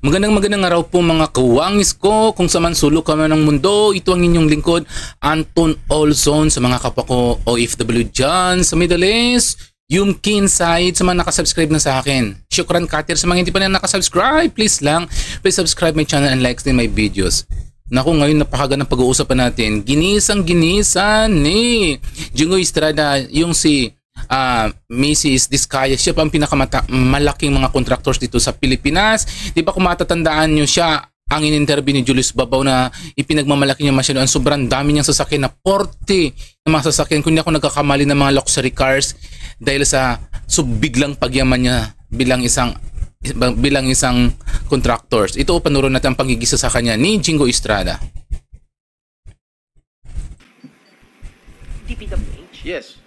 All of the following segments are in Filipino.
Magandang araw po mga kawangis ko, kung sa man sulok ka man ng mundo, ito ang inyong lingkod, Anton Olson, sa mga kapwa ko OFW dyan sa Middle East, Yumkin Said, sa mga nakasubscribe na sa akin. Shukran Katir, sa mga hindi pa na nakasubscribe, please subscribe my channel and likes din my videos. Naku, ngayon napakagandang pag-uusapan natin, ginisang-ginisan ni Jingoy Estrada, yung si Mrs. Diskaya. Siya pa ang pinakamalaking mga contractors dito sa Pilipinas. Di ba kung matatandaan nyo, siya ang in-interview ni Julius Babaw na ipinagmamalaki niya masyado. Ang sobrang dami niyang sasakyan na 40 na mga sasakyan. Kung hindi ako nagkakamali ng mga luxury cars dahil sa biglang pagyaman niya bilang isang contractors. Ito panuron natin ang pangigisa sa kanya ni Jingoy Estrada. DPWH? Yes.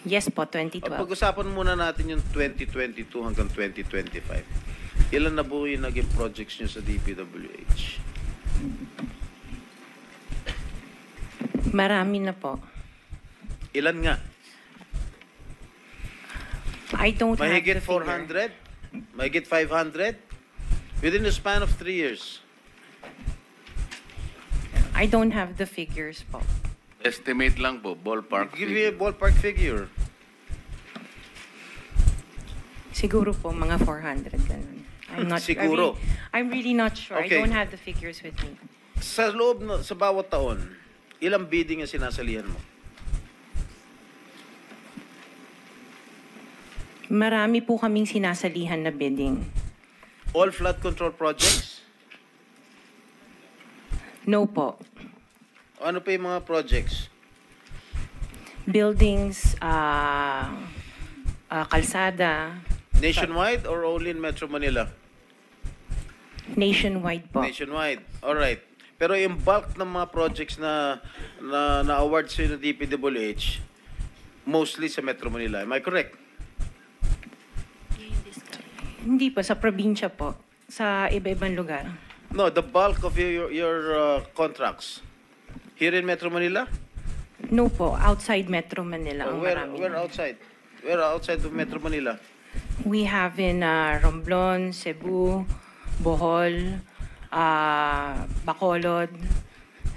Yes po, 2012. Pag-usapan muna natin yung 2022 hanggang 2025. Ilan na po yung naging projects nyo sa DPWH? Marami na po. Ilan nga? I don't have the Mahigit figure. 400? Mahigit 500? Within the span of 3 years. I don't have the figures po. Estimate lang po, ballpark Give me a figure. ballpark figure. Siguro po, mga 400 ganun. Siguro. I'm really not sure. I Okay. don't have the figures with me. Sa loob, sa bawat taon, ilang bidding ang sinasalihan mo? Marami po kaming sinasalihan na bidding. All flood control projects? No po. Ano pa yung mga projects? Buildings, kalsada, Nationwide or only in Metro Manila? nationwide po. Nationwide. Alright. Pero yung bulk ng mga projects na award sa ng DPWH, mostly sa Metro Manila. Am I correct? Hindi po, sa probinsya po. Sa iba-ibang lugar. No, the bulk of your contracts. Here in Metro Manila? No po, outside Metro Manila ang marami. Where outside? Where outside of Metro Manila? We have in Romblon, Cebu, Bohol, Bacolod,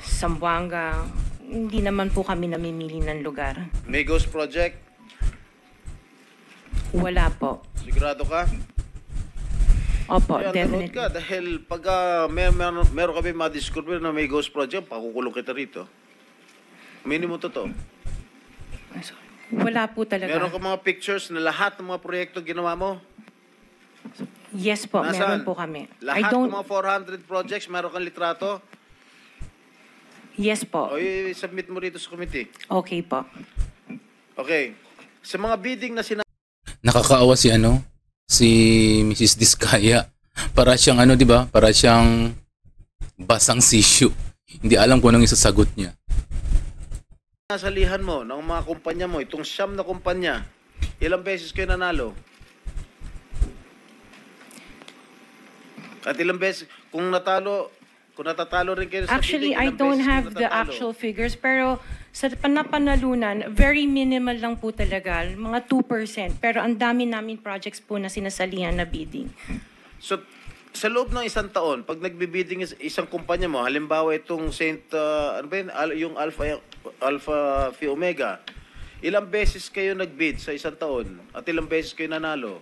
Zamboanga. Hindi naman po kami namimili ng lugar. Migos Project? Wala po. Sigurado ka? Opo, Kaya nanood definitely. ka dahil pag meron kami ma-discover na may ghost project, pakukulong kita rito. Minimum totoo. Wala po talaga. Meron ka mga pictures na lahat ng mga proyekto ginawa mo? Yes po, meron Nasaan? po kami. Lahat ng mga 400 projects, meron kang litrato? Yes po. O i-submit mo rito sa committee. Okay po. Okay. Sa mga bidding na Nakakaawa si Mrs. Diskaya. Para siyang di ba? Para siyang basang sisyo. Hindi alam kung anong isasagot niya. sinasalihan mo ng mga kumpanya mo, itong siyam na kumpanya, ilang beses kayo nanalo? At ilang beses, kung natatalo rin kayo sa Actually, bidding, I ilang don't beses have kayo the natatalo? actual figures, pero sa napanalunan, very minimal lang po talaga, mga 2%. Pero ang dami namin projects po na sinasalihan na bidding. So, sa loob ng isang taon, pag nagbibidding isang kumpanya mo, halimbawa itong yung Alpha Phi Omega, ilang beses kayo nagbid sa isang taon at ilang beses kayo nanalo?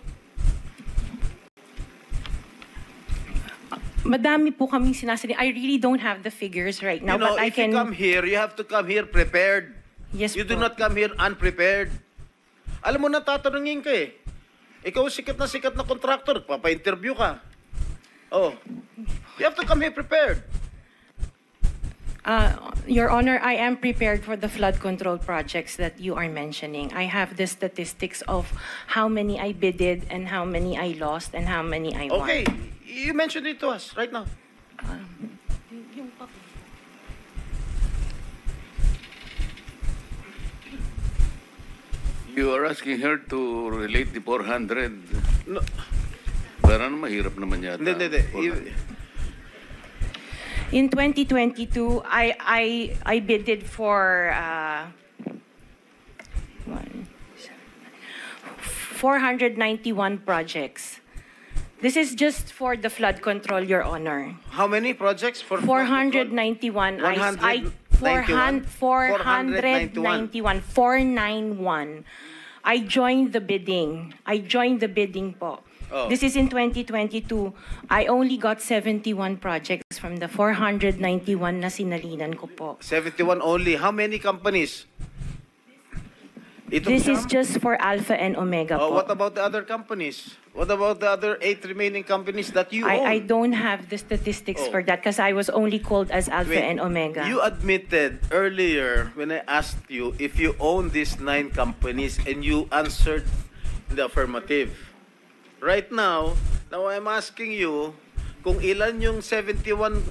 Madami po kaming sinasali. I really don't have the figures right now, You know, but I if you can... come here, you have to come here prepared. Yes You do po. not come here unprepared. Alam mo na, tatanungin ka eh. Ikaw sikat na contractor, papa-interview ka. Oh, you have to come here prepared. Your Honor, I am prepared for the flood control projects that you are mentioning. I have the statistics of how many I bidded and how many I lost and how many I won. Okay, you mentioned it to us right now. You are asking her to relate the 400. No, Parang mahirap naman yata. hindi. 400. In 2022, I bidded for 491 projects. This is just for the flood control, Your Honor. How many projects for 491. 191. 491. I joined the bidding. Po. Oh. This is in 2022. I only got 71 projects from the 491 na sinalinan ko po. 71 only. How many companies? This is just for Alpha and Omega po. What about the other companies? What about the other 8 remaining companies that you own? I don't have the statistics for that because I was only called as Alpha Wait, and Omega. You admitted earlier when I asked you if you own these 9 companies and you answered in the affirmative. Right now I'm asking you kung ilan yung 71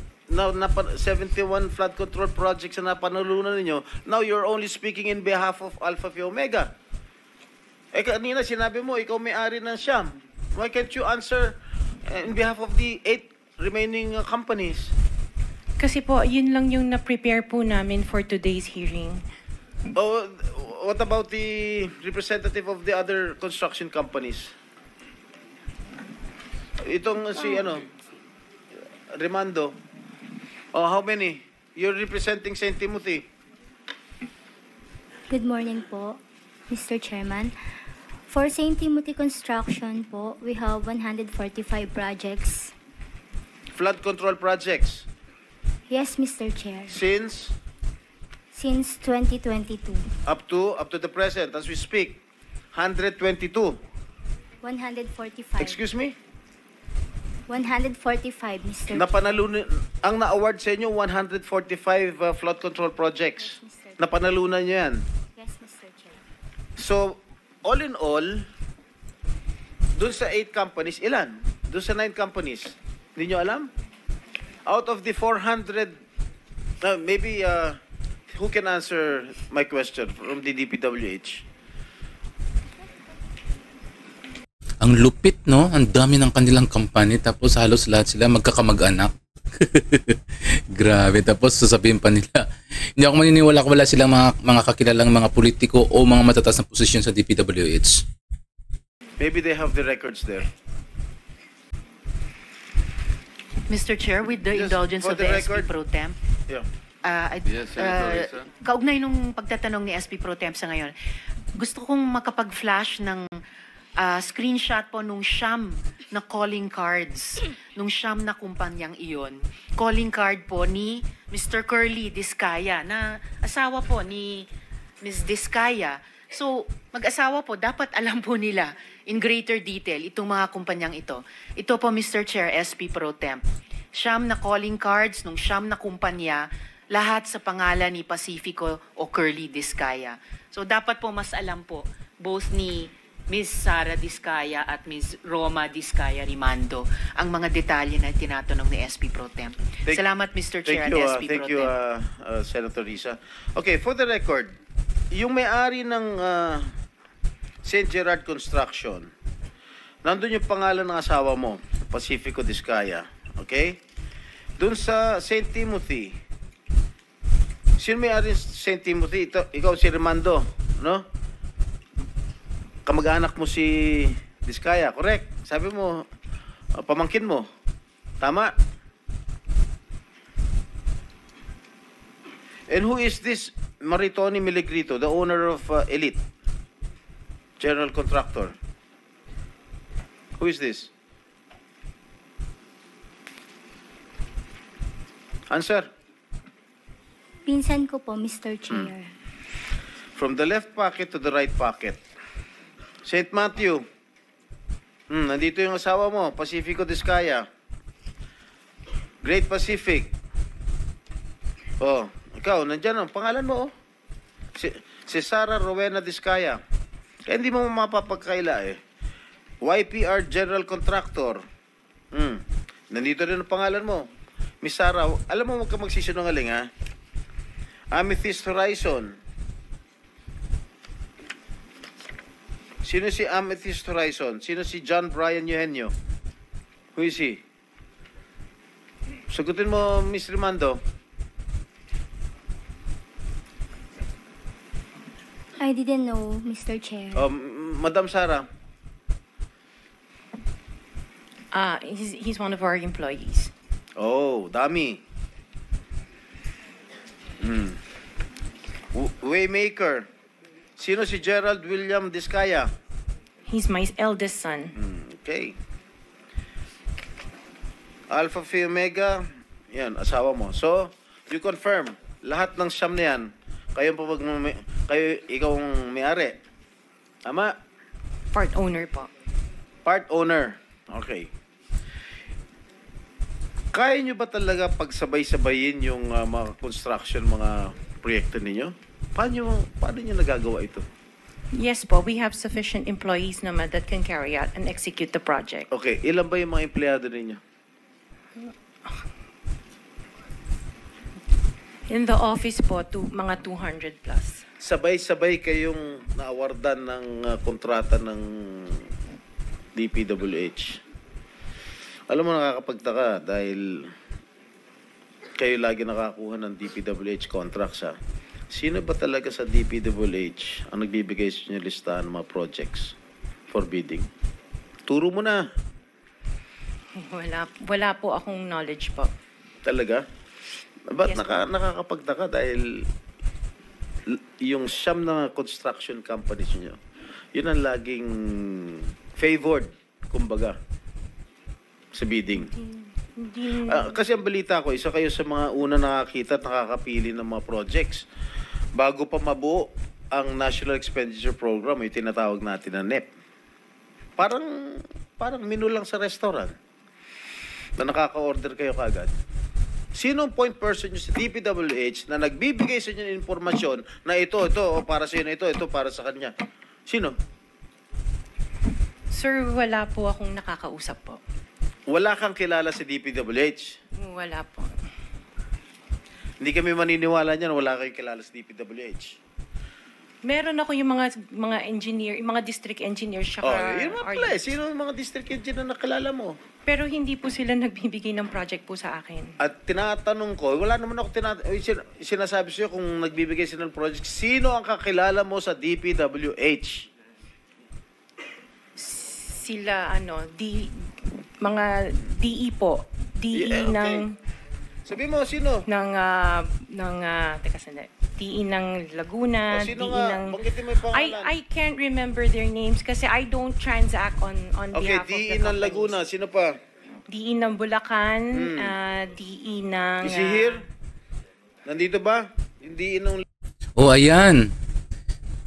flood control projects na napanalunan ninyo. Now you're only speaking in behalf of Alpha Phi Omega. Kanina sinabi mo, ikaw may-ari ng Siyam. Why can't you answer in behalf of the 8 remaining companies? Kasi po, yun lang yung na-prepare po namin for today's hearing. What about the representative of the other construction companies? Itong si Remando. How many? You're representing St. Timothy. Good morning po, Mr. Chairman. For St. Timothy Construction po, we have 145 projects. Flood control projects. Yes, Mr. Chair. Since 2022. up to the present as we speak, 122. 145. Excuse me? 145, Mr. Chair. Napanalunan ang na-award sa inyo 145 flood control projects. Yes, Mr. Chair. Napanalunan niyo 'yan. Yes, Mr. Chair. So, all in all, dun sa 8 companies, ilan? Dun sa 9 companies, hindi nyo alam? Out of the 400, maybe, who can answer my question from the DPWH? Ang lupit, no? Ang dami ng kanilang company, tapos halos lahat sila magkakamag-anak. Grabe, tapos sasabihin pa nila. Hindi ako maniniwala kung wala silang mga kakilalang mga politiko o mga matataas na posisyon sa DPWH. Maybe they have the records there. Mr. Chair, with the Just indulgence for of the the record. SP Pro Temp, Yeah. Yes, Senator Risa. kaugnay nung pagtatanong ni SP Pro Temp sa ngayon, gusto kong makapag-flash ng screenshot po nung Siyam na calling cards, nung Siyam na kumpanyang iyon. Calling card po ni Mr. Curly Discaya, na asawa po ni Ms. Discaya. So, mag-asawa po, dapat alam po nila in greater detail itong mga kumpanyang ito. Ito po, Mr. Chair, SP Pro Temp. Siyam na calling cards nung Siyam na kumpanya, lahat sa pangalan ni Pacifico o Curly Discaya. So, dapat po mas alam po, both ni Ms. Sara Discaya at Ms. Roma Discaya Rimando ang mga detalye na tinatanong ni SP Pro Temp. Salamat, Mr. Chair, at SP Pro Thank you, Temp. Senator Risa. Okay, for the record, yung may-ari ng St. Gerard Construction, nandun yung pangalan ng asawa mo, Pacifico Discaya. Okay? Doon sa St. Timothy, sino may-ari ng St. Timothy? Ikaw si Remando, no? Kamag-anak mo si Discaya, correct? Sabi mo, pamangkin mo. Tama? And who is this Maritoni Miligrito, the owner of Elite? General contractor. Who is this? Answer. Pinsan ko po, Mr. Chair. From the left pocket to the right pocket. St. Matthew. Nandito yung asawa mo, Pacifico Discaya. Great Pacific. Oh, ikaw, nandyan ang pangalan mo, oh. Si Sara Rowena Discaya. Kaya hindi mo mapapagkaila, eh. YPR General Contractor. Nandito rin ang pangalan mo. Miss Sara, alam mo, huwag ka magsisinungaling, ha? Amethyst Horizon. Sino si Amethyst Horizon? Sino si John Brian Eugenio? Who is he? Sagutin mo, Miss Rimando. I didn't know, Mr. Chair. Madam Sara. He's one of our employees. Oh, dami. Waymaker. Sino si Gerald William Diskaya? He's my eldest son. Okay. Alpha Phi Omega, yan, asawa mo. So, you confirm, lahat ng siyam na yan, ikaw ang may-ari. Tama? Part owner po. Part owner. Okay. Kaya nyo ba talaga pagsabay-sabayin yung mga construction, mga proyekto ninyo? Paano nyo nagagawa ito? Yes po, we have sufficient employees naman that can carry out and execute the project. Okay, ilan ba yung mga empleyado ninyo? In the office po, mga 200 plus. Sabay-sabay kayong naawardan ng kontrata ng DPWH. Alam mo, nakakapagtaka dahil kayo lagi nakakuha ng DPWH contracts, ha? Sino ba talaga sa DPWH ang nagbibigay sa inyo listahan ng mga projects for bidding? Turo mo na. Wala po akong knowledge po. Talaga? Ba't Yes, nakakapagtaka dahil yung siyam na construction companies nyo, yun ang laging favored, kumbaga, sa bidding. Kasi ang balita ko, isa kayo sa mga una nakakita at nakakapili ng mga projects. Bago pa mabuo ang National Expenditure Program, yung tinatawag natin na NEP. Parang menu lang sa restaurant na nakaka-order kayo kagad. Sino ang point person nyo sa DPWH na nagbibigay sa inyo ng informasyon na ito, para sa inyo, ito, para sa kanya? Sino? Sir, wala po akong nakakausap po. Wala kang kilala sa DPWH? Wala po. Hindi kami maniniwala niyan, wala kayong kilala sa DPWH. Meron ako yung mga engineer, yung mga district engineers, saka yun nga pala. Sino ang mga district engineer na nakilala mo? pero hindi po sila nagbibigay ng project po sa akin. At tinatanong ko, wala naman ako sinasabi sa'yo kung nagbibigay sila ng project, sino ang kakilala mo sa DPWH? Sila, mga DE po. DE Yeah, okay. ng... Sabi mo, sino? Teka sandali. DE ng Laguna, Sino DE nga? ng... Banggitin mo yung pangalan. I can't remember their names kasi I don't transact on Okay, behalf of the DE ng companies. Laguna. Sino pa? DE ng Bulacan, DE ng... Is he here? Nandito ba? Yung DE ng... O ayan.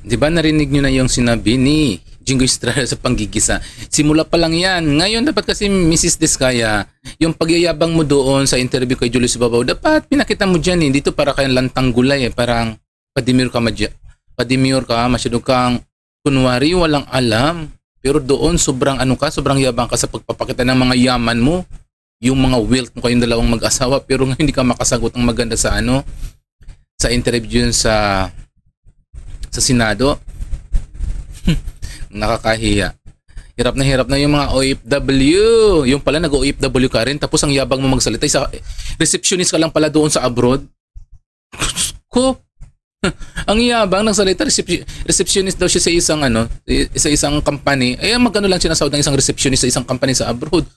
'Di ba narinig niyo na yung sinabi ni Jingo Estrada sa panggigisa? Simula pa lang 'yan. Ngayon dapat kasi Mrs. Diskaya, yung pagyayabang mo doon sa interview kay Julius Babaw, dapat pinakita mo diyan dito para kayong lantang gulay parang padimure ka, masyado kang kunwari walang alam. Pero doon sobrang sobrang yabang ka sa pagpapakita ng mga yaman mo, yung mga wealth mo kayong dalawang mag-asawa, pero ngayon hindi ka makasagot ng maganda sa sa interview sa Senado. Nakakahiya. Hirap na yung mga OFW. Yung pala nag-OFW ka rin tapos ang yabang mo magsalita. Receptionist ka lang pala doon sa abroad. Ko. Ang yabang nagsalita, receptionist daw siya sa isang company. Magkano lang sinasahod ng isang receptionist sa isang company sa abroad.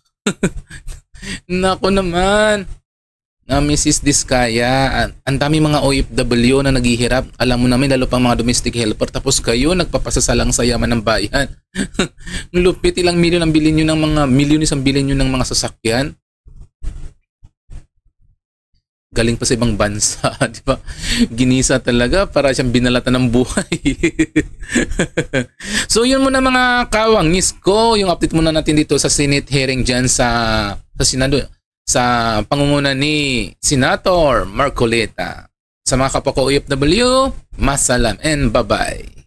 Nako naman. Na Mrs. Diskaya, ang dami mga OFW na naghihirap. Alam mo namin, lalo pang mga domestic helper. Tapos kayo, nagpapasasalang sa yaman ng bayan. Lupit, ilang milyon ang bilhin nyo ng mga milyonis ang bilhin nyo ng mga sasakyan. Galing pa sa ibang bansa, di ba? Ginisa talaga para siyang binalatan ng buhay. So yun muna mga kawangis ko, yung update muna natin dito sa Senate hearing dyan sa Senado, sa pangunguna ni Senator Marcoleta. Sa mga kapwa ko OFW, masalam and bye-bye.